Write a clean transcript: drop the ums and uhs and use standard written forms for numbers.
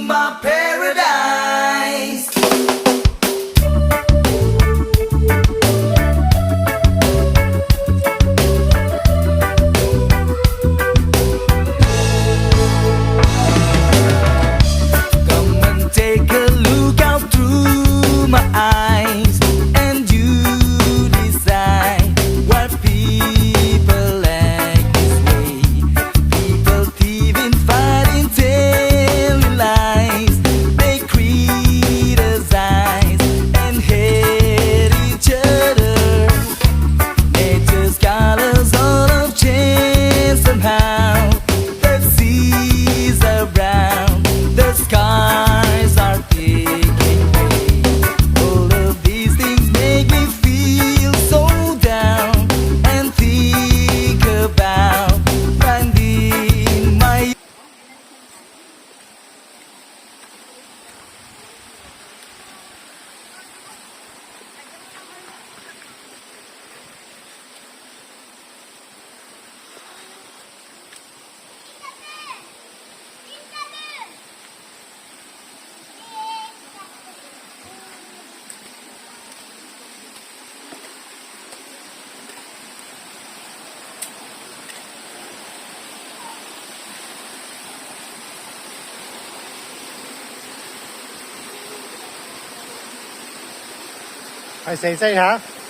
my paradise. Come and take a look out through my eyes, and you decide what people act this way. People thieving, fighting, telling lies. They criticize and hate each other. Nature's colors all have changed somehow. The seas are brown, the skies are taking way. All of these things make me feel so down and think about finding my.係四四嚇。